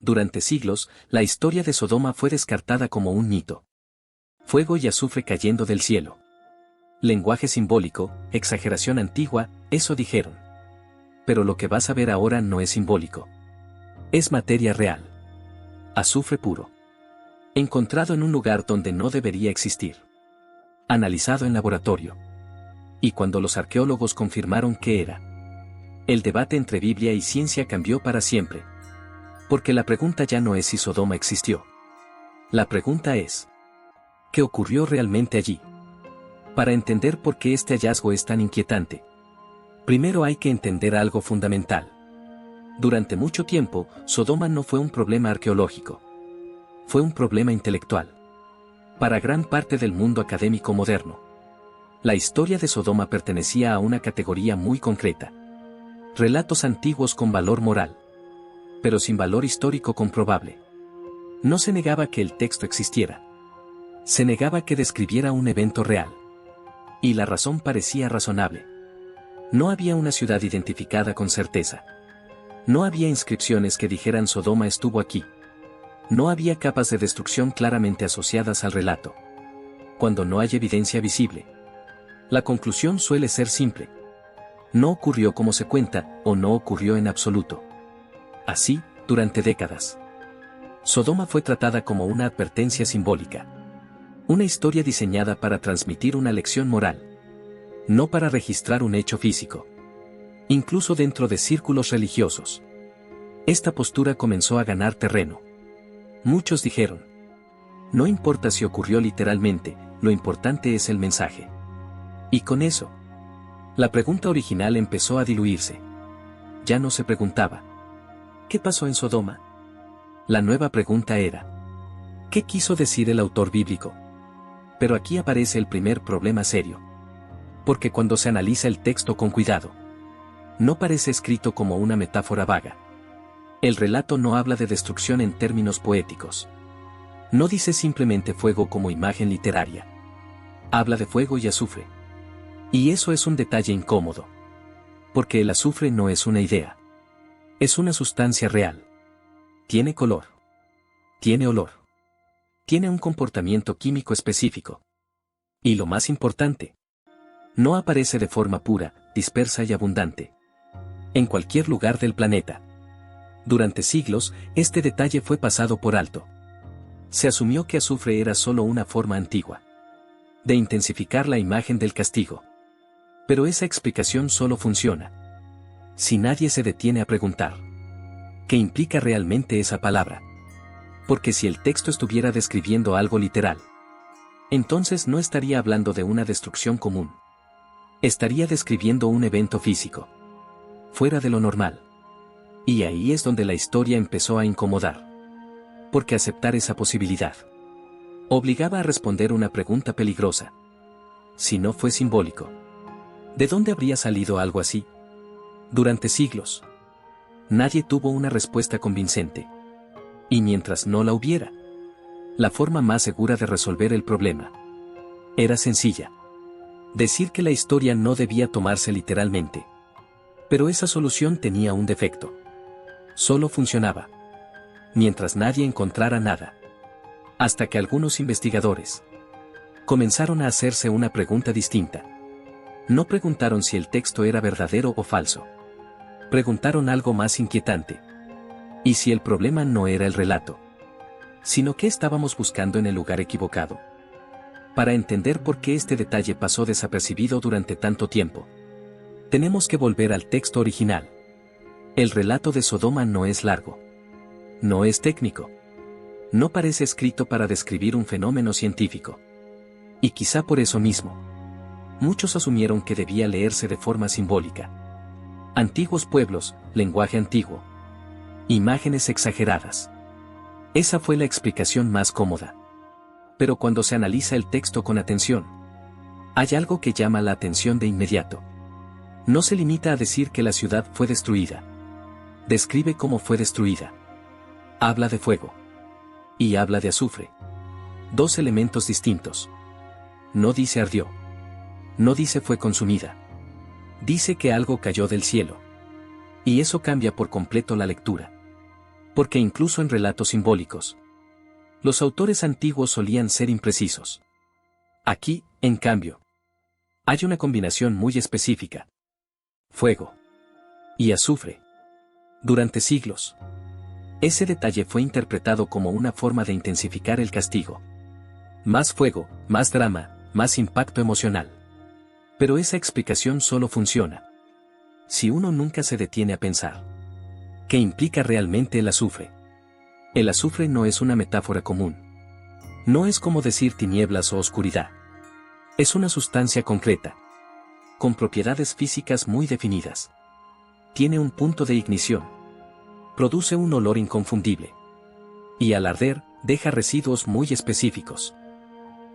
Durante siglos, la historia de Sodoma fue descartada como un mito. Fuego y azufre cayendo del cielo. Lenguaje simbólico, exageración antigua, eso dijeron. Pero lo que vas a ver ahora no es simbólico. Es materia real. Azufre puro. Encontrado en un lugar donde no debería existir. Analizado en laboratorio. Y cuando los arqueólogos confirmaron qué era. El debate entre Biblia y ciencia cambió para siempre. Porque la pregunta ya no es si Sodoma existió. La pregunta es: ¿qué ocurrió realmente allí? Para entender por qué este hallazgo es tan inquietante, primero hay que entender algo fundamental. Durante mucho tiempo, Sodoma no fue un problema arqueológico. Fue un problema intelectual. Para gran parte del mundo académico moderno, la historia de Sodoma pertenecía a una categoría muy concreta. Relatos antiguos con valor moral, pero sin valor histórico comprobable. No se negaba que el texto existiera. Se negaba que describiera un evento real. Y la razón parecía razonable. No había una ciudad identificada con certeza. No había inscripciones que dijeran Sodoma estuvo aquí. No había capas de destrucción claramente asociadas al relato. Cuando no hay evidencia visible, la conclusión suele ser simple. No ocurrió como se cuenta, o no ocurrió en absoluto. Así, durante décadas, Sodoma fue tratada como una advertencia simbólica. Una historia diseñada para transmitir una lección moral. No para registrar un hecho físico. Incluso dentro de círculos religiosos. Esta postura comenzó a ganar terreno. Muchos dijeron: no importa si ocurrió literalmente, lo importante es el mensaje. Y con eso, la pregunta original empezó a diluirse. Ya no se preguntaba: ¿qué pasó en Sodoma? La nueva pregunta era: ¿qué quiso decir el autor bíblico? Pero aquí aparece el primer problema serio. Porque cuando se analiza el texto con cuidado, no parece escrito como una metáfora vaga. El relato no habla de destrucción en términos poéticos. No dice simplemente fuego como imagen literaria. Habla de fuego y azufre. Y eso es un detalle incómodo. Porque el azufre no es una idea. Es una sustancia real. Tiene color. Tiene olor. Tiene un comportamiento químico específico. Y lo más importante, no aparece de forma pura, dispersa y abundante. En cualquier lugar del planeta. Durante siglos, este detalle fue pasado por alto. Se asumió que azufre era solo una forma antigua de intensificar la imagen del castigo. Pero esa explicación solo funciona si nadie se detiene a preguntar: ¿qué implica realmente esa palabra? Porque si el texto estuviera describiendo algo literal, entonces no estaría hablando de una destrucción común. Estaría describiendo un evento físico, fuera de lo normal. Y ahí es donde la historia empezó a incomodar. Porque aceptar esa posibilidad obligaba a responder una pregunta peligrosa. Si no fue simbólico, ¿de dónde habría salido algo así? Durante siglos, nadie tuvo una respuesta convincente. Y mientras no la hubiera, la forma más segura de resolver el problema era sencilla: decir que la historia no debía tomarse literalmente. Pero esa solución tenía un defecto. Solo funcionaba mientras nadie encontrara nada. Hasta que algunos investigadores comenzaron a hacerse una pregunta distinta. No preguntaron si el texto era verdadero o falso. Preguntaron algo más inquietante. ¿Y si el problema no era el relato, sino que estábamos buscando en el lugar equivocado? Para entender por qué este detalle pasó desapercibido durante tanto tiempo, tenemos que volver al texto original. El relato de Sodoma no es largo. No es técnico. No parece escrito para describir un fenómeno científico. Y quizá por eso mismo, muchos asumieron que debía leerse de forma simbólica. Antiguos pueblos, lenguaje antiguo. Imágenes exageradas. Esa fue la explicación más cómoda. Pero cuando se analiza el texto con atención, hay algo que llama la atención de inmediato. No se limita a decir que la ciudad fue destruida. Describe cómo fue destruida. Habla de fuego. Y habla de azufre. Dos elementos distintos. No dice ardió. No dice fue consumida. Dice que algo cayó del cielo. Y eso cambia por completo la lectura. Porque incluso en relatos simbólicos, los autores antiguos solían ser imprecisos. Aquí, en cambio, hay una combinación muy específica: fuego y azufre. Durante siglos, ese detalle fue interpretado como una forma de intensificar el castigo. Más fuego, más drama, más impacto emocional. Pero esa explicación solo funciona si uno nunca se detiene a pensar ¿qué implica realmente el azufre? El azufre no es una metáfora común. No es como decir tinieblas o oscuridad. Es una sustancia concreta, con propiedades físicas muy definidas. Tiene un punto de ignición. Produce un olor inconfundible. Y al arder, deja residuos muy específicos.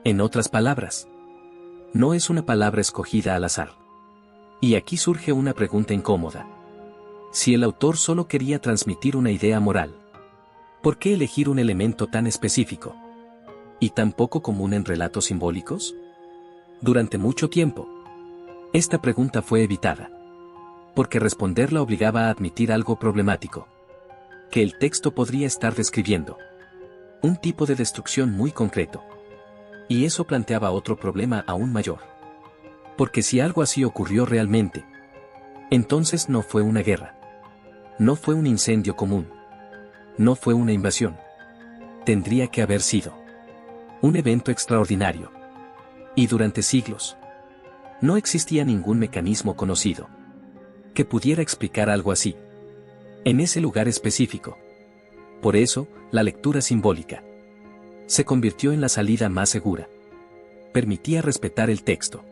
En otras palabras, no es una palabra escogida al azar. Y aquí surge una pregunta incómoda. Si el autor solo quería transmitir una idea moral, ¿por qué elegir un elemento tan específico y tan poco común en relatos simbólicos? Durante mucho tiempo, esta pregunta fue evitada, porque responderla obligaba a admitir algo problemático: que el texto podría estar describiendo un tipo de destrucción muy concreto. Y eso planteaba otro problema aún mayor. Porque si algo así ocurrió realmente, entonces no fue una guerra. No fue un incendio común. No fue una invasión. Tendría que haber sido un evento extraordinario. Y durante siglos, no existía ningún mecanismo conocido que pudiera explicar algo así, en ese lugar específico. Por eso, la lectura simbólica se convirtió en la salida más segura. Permitía respetar el texto,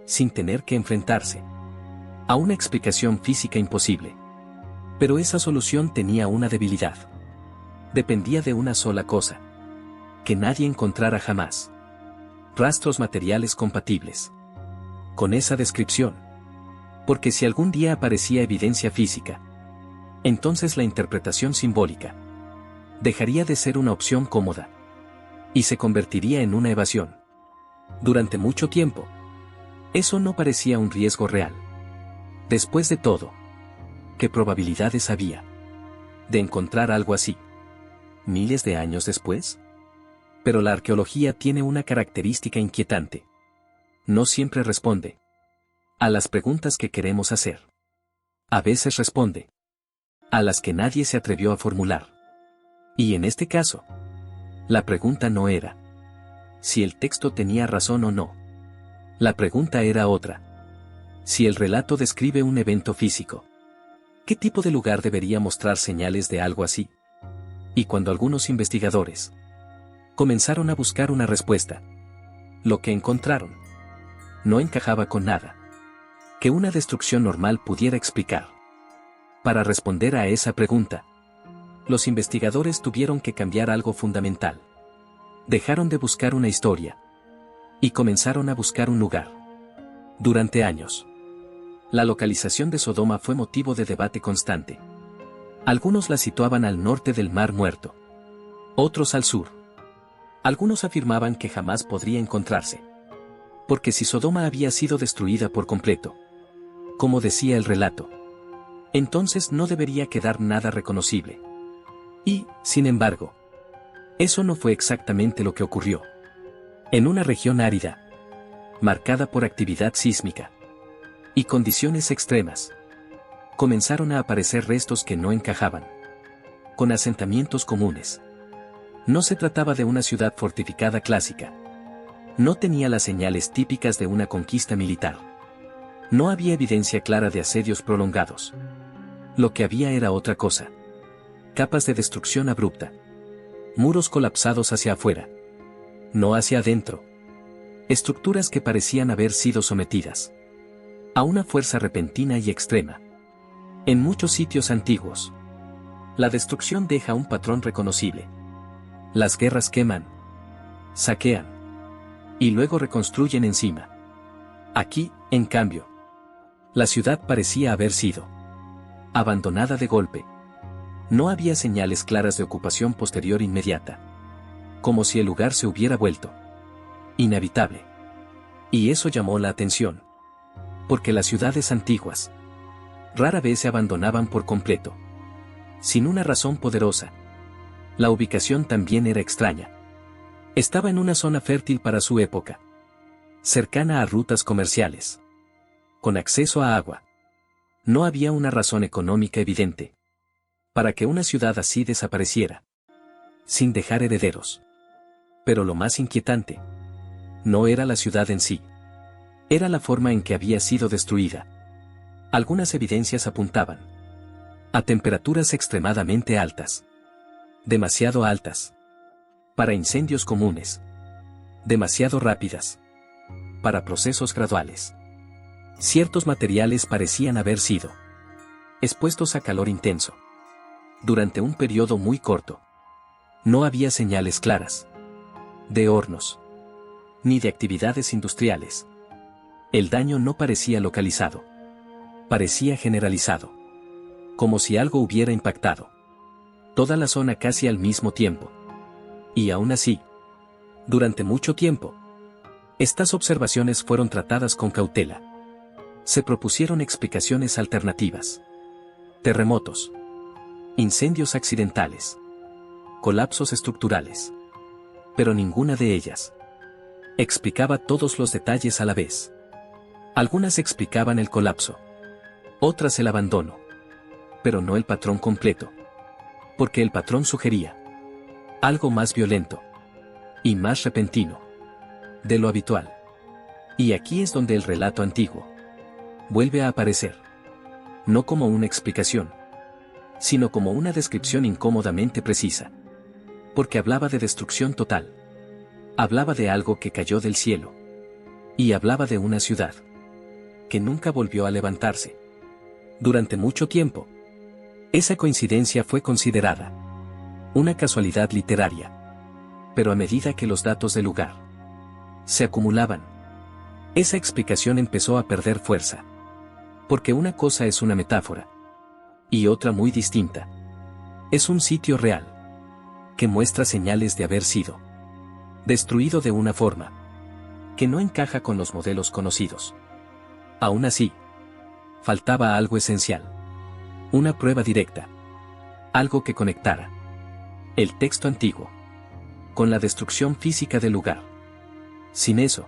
sin tener que enfrentarse a una explicación física imposible. Pero esa solución tenía una debilidad. Dependía de una sola cosa: que nadie encontrara jamás rastros materiales compatibles con esa descripción. Porque si algún día aparecía evidencia física, entonces la interpretación simbólica dejaría de ser una opción cómoda y se convertiría en una evasión. Durante mucho tiempo, eso no parecía un riesgo real. Después de todo, ¿qué probabilidades había de encontrar algo así miles de años después? Pero la arqueología tiene una característica inquietante. No siempre responde a las preguntas que queremos hacer. A veces responde a las que nadie se atrevió a formular. Y en este caso, la pregunta no era si el texto tenía razón o no. La pregunta era otra: si el relato describe un evento físico, ¿qué tipo de lugar debería mostrar señales de algo así? Y cuando algunos investigadores comenzaron a buscar una respuesta, lo que encontraron no encajaba con nada que una destrucción normal pudiera explicar. Para responder a esa pregunta, los investigadores tuvieron que cambiar algo fundamental. Dejaron de buscar una historia y comenzaron a buscar un lugar. Durante años, la localización de Sodoma fue motivo de debate constante. Algunos la situaban al norte del Mar Muerto, otros al sur. Algunos afirmaban que jamás podría encontrarse, porque si Sodoma había sido destruida por completo, como decía el relato, entonces no debería quedar nada reconocible. Y, sin embargo, eso no fue exactamente lo que ocurrió. En una región árida, marcada por actividad sísmica y condiciones extremas, comenzaron a aparecer restos que no encajaban con asentamientos comunes. No se trataba de una ciudad fortificada clásica. No tenía las señales típicas de una conquista militar. No había evidencia clara de asedios prolongados. Lo que había era otra cosa: capas de destrucción abrupta. Muros colapsados hacia afuera, no hacia adentro. Estructuras que parecían haber sido sometidas a una fuerza repentina y extrema. En muchos sitios antiguos, la destrucción deja un patrón reconocible. Las guerras queman, saquean y luego reconstruyen encima. Aquí, en cambio, la ciudad parecía haber sido abandonada de golpe. No había señales claras de ocupación posterior inmediata, como si el lugar se hubiera vuelto inhabitable. Y eso llamó la atención, porque las ciudades antiguas rara vez se abandonaban por completo. sin una razón poderosa. La ubicación también era extraña. Estaba en una zona fértil para su época, cercana a rutas comerciales, con acceso a agua. No había una razón económica evidente para que una ciudad así desapareciera, sin dejar herederos. Pero lo más inquietante no era la ciudad en sí, era la forma en que había sido destruida. Algunas evidencias apuntaban a temperaturas extremadamente altas, demasiado altas para incendios comunes, demasiado rápidas para procesos graduales. Ciertos materiales parecían haber sido expuestos a calor intenso durante un periodo muy corto. No había señales claras de hornos ni de actividades industriales. El daño no parecía localizado, parecía generalizado, como si algo hubiera impactado toda la zona casi al mismo tiempo. Y aún así, durante mucho tiempo, estas observaciones fueron tratadas con cautela. Se propusieron explicaciones alternativas: terremotos, incendios accidentales, colapsos estructurales. Pero ninguna de ellas explicaba todos los detalles a la vez. Algunas explicaban el colapso, otras el abandono, pero no el patrón completo, porque el patrón sugería algo más violento y más repentino de lo habitual. Y aquí es donde el relato antiguo vuelve a aparecer, no como una explicación, sino como una descripción incómodamente precisa, porque hablaba de destrucción total, hablaba de algo que cayó del cielo, y hablaba de una ciudad que nunca volvió a levantarse. Durante mucho tiempo, esa coincidencia fue considerada una casualidad literaria, pero a medida que los datos del lugar se acumulaban, esa explicación empezó a perder fuerza. Porque una cosa es una metáfora, y otra muy distinta es un sitio real, que muestra señales de haber sido destruido de una forma que no encaja con los modelos conocidos. Aún así, faltaba algo esencial, una prueba directa, algo que conectara el texto antiguo con la destrucción física del lugar. Sin eso,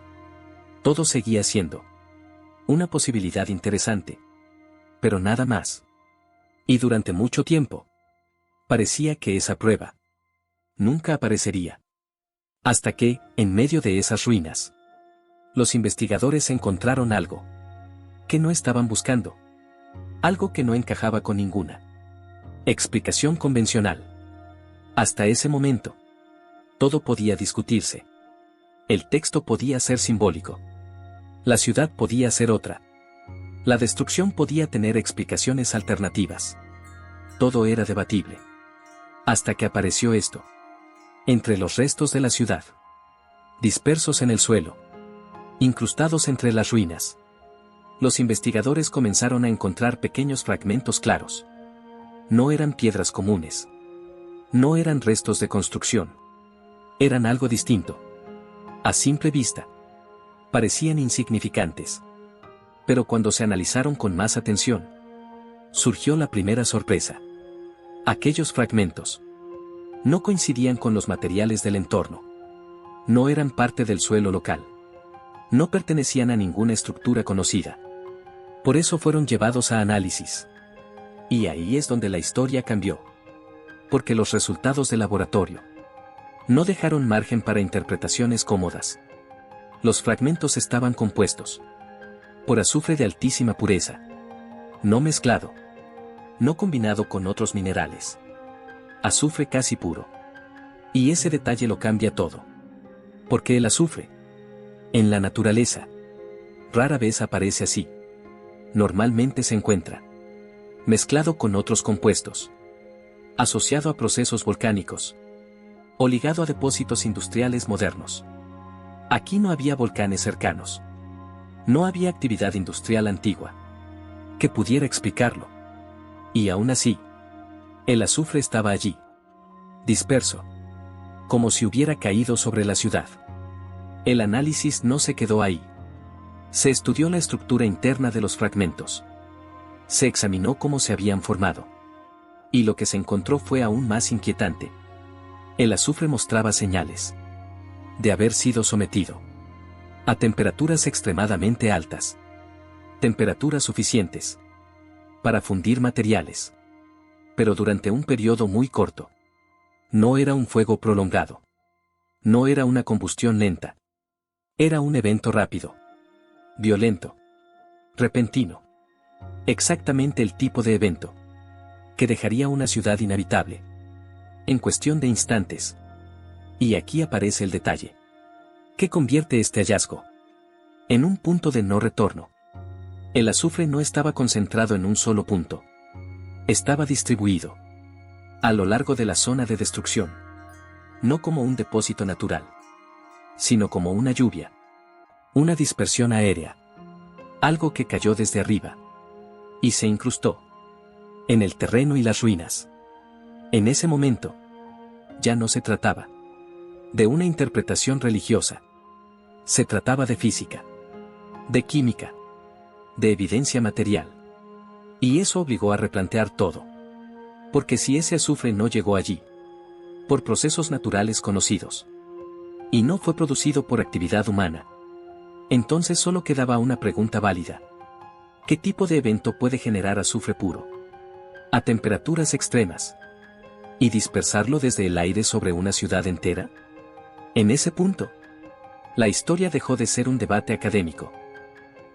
todo seguía siendo una posibilidad interesante, pero nada más. Y durante mucho tiempo, parecía que esa prueba nunca aparecería. Hasta que, en medio de esas ruinas, los investigadores encontraron algo que no estaban buscando, algo que no encajaba con ninguna explicación convencional. Hasta ese momento, todo podía discutirse. El texto podía ser simbólico. La ciudad podía ser otra. La destrucción podía tener explicaciones alternativas. Todo era debatible. Hasta que apareció esto. Entre los restos de la ciudad, dispersos en el suelo, incrustados entre las ruinas, los investigadores comenzaron a encontrar pequeños fragmentos claros. No eran piedras comunes. No eran restos de construcción. Eran algo distinto. A simple vista, parecían insignificantes. Pero cuando se analizaron con más atención, surgió la primera sorpresa. Aquellos fragmentos no coincidían con los materiales del entorno. No eran parte del suelo local. No pertenecían a ninguna estructura conocida. Por eso fueron llevados a análisis. Y ahí es donde la historia cambió. Porque los resultados del laboratorio no dejaron margen para interpretaciones cómodas. Los fragmentos estaban compuestos por azufre de altísima pureza, no mezclado, no combinado con otros minerales. Azufre casi puro. Y ese detalle lo cambia todo. Porque el azufre, en la naturaleza, rara vez aparece así. Normalmente se encuentra mezclado con otros compuestos, asociado a procesos volcánicos, o ligado a depósitos industriales modernos. Aquí no había volcanes cercanos. No había actividad industrial antigua que pudiera explicarlo. Y aún así, el azufre estaba allí, disperso, como si hubiera caído sobre la ciudad. El análisis no se quedó ahí. Se estudió la estructura interna de los fragmentos. Se examinó cómo se habían formado. Y lo que se encontró fue aún más inquietante. El azufre mostraba señales de haber sido sometido a temperaturas extremadamente altas. Temperaturas suficientes para fundir materiales. Pero durante un periodo muy corto. No era un fuego prolongado. No era una combustión lenta. Era un evento rápido. Violento. Repentino. Exactamente el tipo de evento que dejaría una ciudad inhabitable. En cuestión de instantes. Y aquí aparece el detalle. ¿Qué convierte este hallazgo en un punto de no retorno? El azufre no estaba concentrado en un solo punto. Estaba distribuido a lo largo de la zona de destrucción. No como un depósito natural, sino como una lluvia. Una dispersión aérea. Algo que cayó desde arriba. Y se incrustó en el terreno y las ruinas. En ese momento, ya no se trataba de una interpretación religiosa. Se trataba de física, de química, de evidencia material. Y eso obligó a replantear todo. Porque si ese azufre no llegó allí, por procesos naturales conocidos, y no fue producido por actividad humana, entonces solo quedaba una pregunta válida. ¿Qué tipo de evento puede generar azufre puro a temperaturas extremas y dispersarlo desde el aire sobre una ciudad entera? En ese punto, la historia dejó de ser un debate académico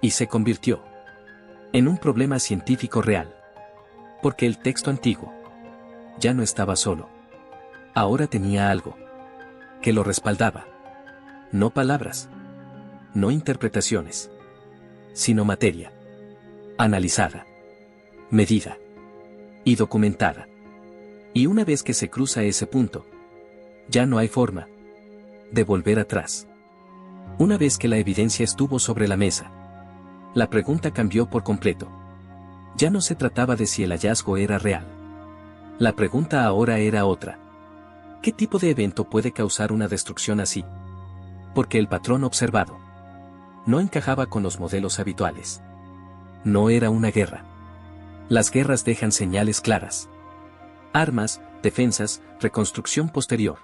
y se convirtió en un problema científico real. Porque el texto antiguo ya no estaba solo. Ahora tenía algo que lo respaldaba. No palabras, no interpretaciones, sino materia analizada, medida y documentada. Y una vez que se cruza ese punto, ya no hay forma de volver atrás. Una vez que la evidencia estuvo sobre la mesa, la pregunta cambió por completo. Ya no se trataba de si el hallazgo era real. La pregunta ahora era otra. ¿Qué tipo de evento puede causar una destrucción así? Porque el patrón observado no encajaba con los modelos habituales. No era una guerra. Las guerras dejan señales claras. Armas, defensas, reconstrucción posterior.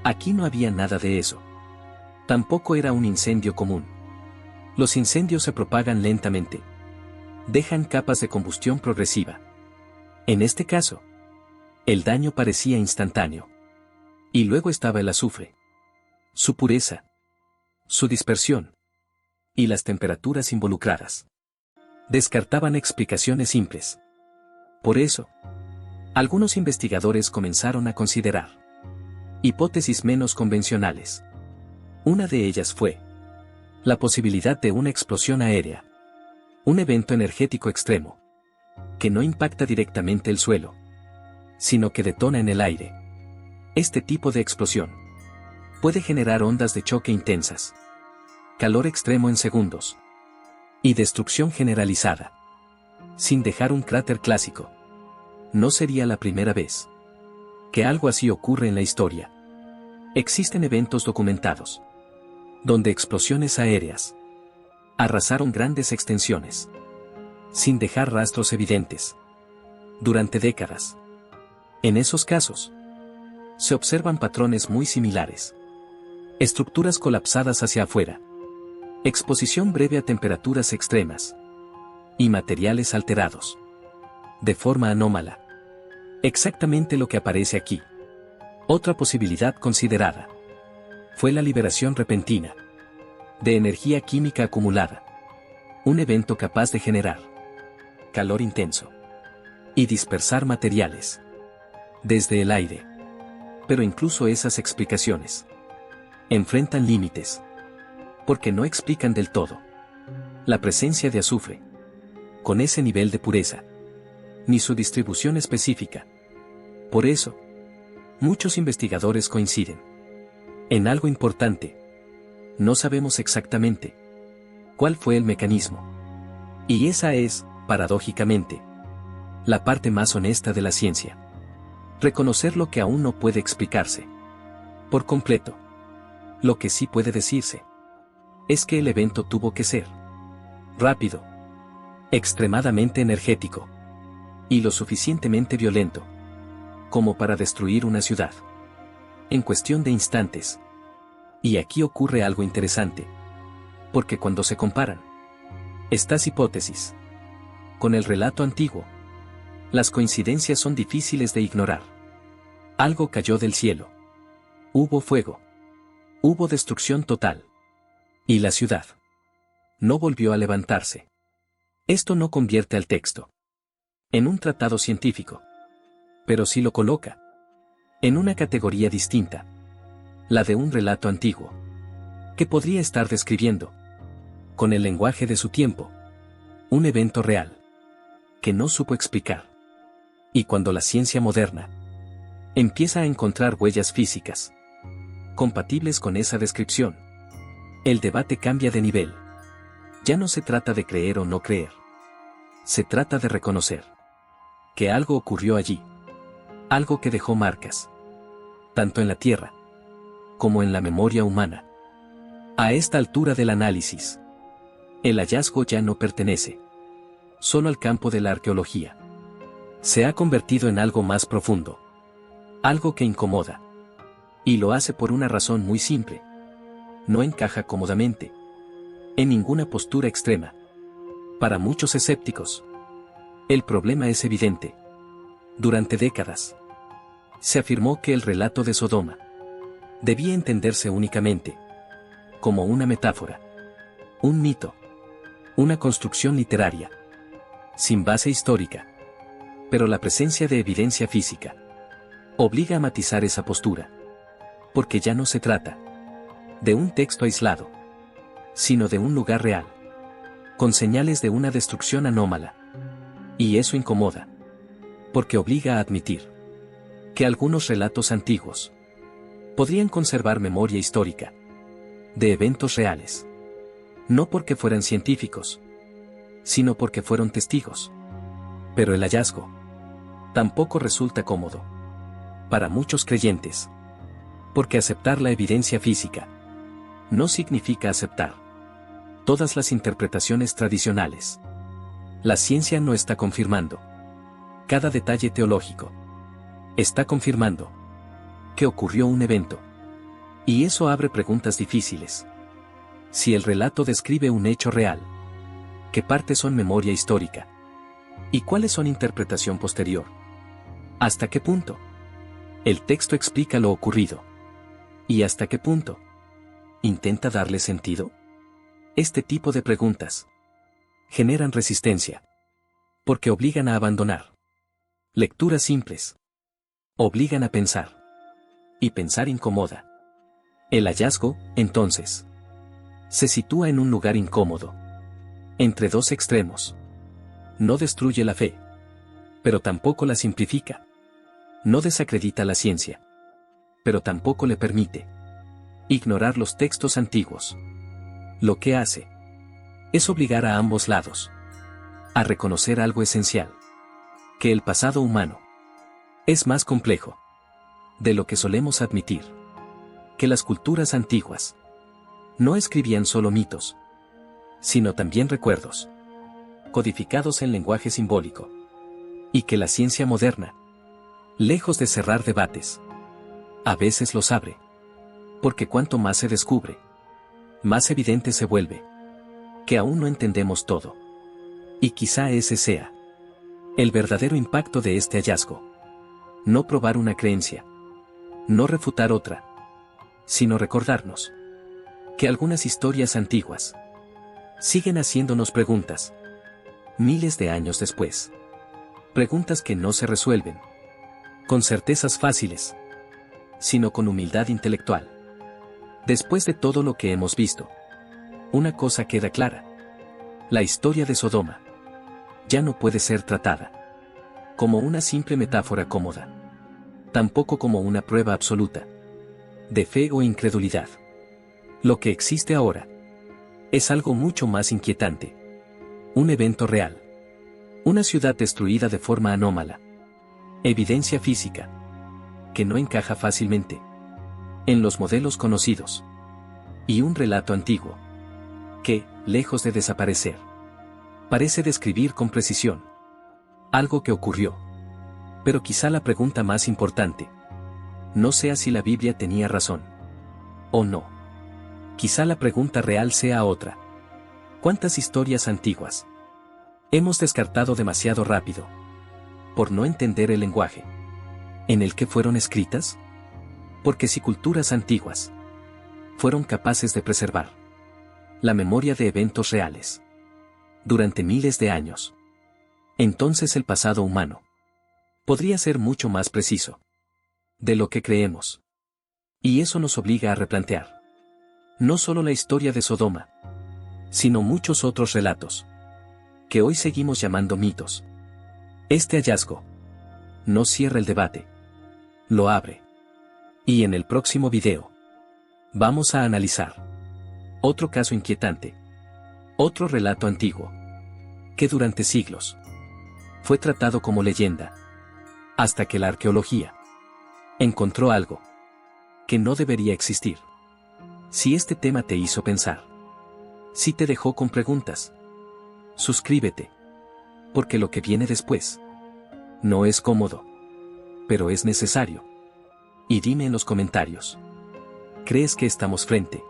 Aquí no había nada de eso. Tampoco era un incendio común. Los incendios se propagan lentamente. Dejan capas de combustión progresiva. En este caso, el daño parecía instantáneo. Y luego estaba el azufre. Su pureza. Su dispersión. Y las temperaturas involucradas. Descartaban explicaciones simples. Por eso, algunos investigadores comenzaron a considerar hipótesis menos convencionales. Una de ellas fue la posibilidad de una explosión aérea. Un evento energético extremo, que no impacta directamente el suelo, sino que detona en el aire. Este tipo de explosión puede generar ondas de choque intensas, calor extremo en segundos, y destrucción generalizada, sin dejar un cráter clásico. No sería la primera vez que algo así ocurre en la historia. Existen eventos documentados, donde explosiones aéreas arrasaron grandes extensiones, sin dejar rastros evidentes, durante décadas. En esos casos, se observan patrones muy similares. Estructuras colapsadas hacia afuera, exposición breve a temperaturas extremas, y materiales alterados, de forma anómala. Exactamente lo que aparece aquí. Otra posibilidad considerada fue la liberación repentina de energía química acumulada. Un evento capaz de generar calor intenso y dispersar materiales desde el aire. Pero incluso esas explicaciones enfrentan límites, porque no explican del todo la presencia de azufre con ese nivel de pureza, ni su distribución específica. Por eso, muchos investigadores coinciden en algo importante. No sabemos exactamente cuál fue el mecanismo. Y esa es, paradójicamente, la parte más honesta de la ciencia. Reconocer lo que aún no puede explicarse por completo. Lo que sí puede decirse es que el evento tuvo que ser rápido, extremadamente energético y lo suficientemente violento como para destruir una ciudad en cuestión de instantes. Y aquí ocurre algo interesante, porque cuando se comparan estas hipótesis con el relato antiguo, las coincidencias son difíciles de ignorar. Algo cayó del cielo. Hubo fuego. Hubo destrucción total. Y la ciudad no volvió a levantarse. Esto no convierte al texto en un tratado científico, pero sí lo coloca en una categoría distinta, la de un relato antiguo, que podría estar describiendo, con el lenguaje de su tiempo, un evento real, que no supo explicar. Y cuando la ciencia moderna empieza a encontrar huellas físicas compatibles con esa descripción, el debate cambia de nivel. Ya no se trata de creer o no creer. Se trata de reconocer que algo ocurrió allí. Algo que dejó marcas, tanto en la Tierra como en la memoria humana. A esta altura del análisis, el hallazgo ya no pertenece solo al campo de la arqueología. Se ha convertido en algo más profundo. Algo que incomoda. Y lo hace por una razón muy simple. No encaja cómodamente en ninguna postura extrema. Para muchos escépticos, el problema es evidente. Durante décadas, se afirmó que el relato de Sodoma debía entenderse únicamente como una metáfora, un mito, una construcción literaria, sin base histórica. Pero la presencia de evidencia física obliga a matizar esa postura, porque ya no se trata de un texto aislado, sino de un lugar real, con señales de una destrucción anómala. Y eso incomoda, porque obliga a admitir que algunos relatos antiguos podrían conservar memoria histórica de eventos reales, no porque fueran científicos, sino porque fueron testigos. Pero el hallazgo tampoco resulta cómodo para muchos creyentes, porque aceptar la evidencia física no significa aceptar todas las interpretaciones tradicionales. La ciencia no está confirmando cada detalle teológico. Está confirmando que ocurrió un evento. Y eso abre preguntas difíciles. Si el relato describe un hecho real, ¿qué partes son memoria histórica? ¿Y cuáles son interpretación posterior? ¿Hasta qué punto el texto explica lo ocurrido? ¿Y hasta qué punto intenta darle sentido? Este tipo de preguntas generan resistencia, porque obligan a abandonar lecturas simples. Obligan a pensar. Y pensar incomoda. El hallazgo, entonces, se sitúa en un lugar incómodo, entre dos extremos. No destruye la fe, pero tampoco la simplifica. No desacredita la ciencia, pero tampoco le permite ignorar los textos antiguos. Lo que hace es obligar a ambos lados a reconocer algo esencial: que el pasado humano es más complejo de lo que solemos admitir, que las culturas antiguas no escribían solo mitos, sino también recuerdos, codificados en lenguaje simbólico, y que la ciencia moderna, lejos de cerrar debates, a veces los abre, porque cuanto más se descubre, más evidente se vuelve que aún no entendemos todo. Y quizá ese sea el verdadero impacto de este hallazgo. No probar una creencia, no refutar otra, sino recordarnos que algunas historias antiguas siguen haciéndonos preguntas, miles de años después. Preguntas que no se resuelven con certezas fáciles, sino con humildad intelectual. Después de todo lo que hemos visto, una cosa queda clara: la historia de Sodoma ya no puede ser tratada como una simple metáfora cómoda, tampoco como una prueba absoluta de fe o incredulidad. Lo que existe ahora es algo mucho más inquietante. Un evento real. Una ciudad destruida de forma anómala. Evidencia física que no encaja fácilmente en los modelos conocidos. Y un relato antiguo que, lejos de desaparecer, parece describir con precisión Algo que ocurrió. Pero quizá la pregunta más importante no sea si la Biblia tenía razón o no. Quizá la pregunta real sea otra. ¿Cuántas historias antiguas hemos descartado demasiado rápido por no entender el lenguaje en el que fueron escritas? Porque si culturas antiguas fueron capaces de preservar la memoria de eventos reales durante miles de años, entonces el pasado humano podría ser mucho más preciso de lo que creemos. Y eso nos obliga a replantear no solo la historia de Sodoma, sino muchos otros relatos que hoy seguimos llamando mitos. Este hallazgo no cierra el debate, lo abre. Y en el próximo video vamos a analizar otro caso inquietante, otro relato antiguo, que durante siglos fue tratado como leyenda, hasta que la arqueología encontró algo que no debería existir. Si este tema te hizo pensar, si te dejó con preguntas, suscríbete, porque lo que viene después no es cómodo, pero es necesario. Y dime en los comentarios, ¿crees que estamos frente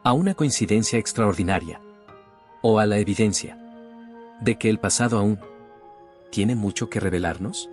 a una coincidencia extraordinaria o a la evidencia de que el pasado aún tiene mucho que revelarnos?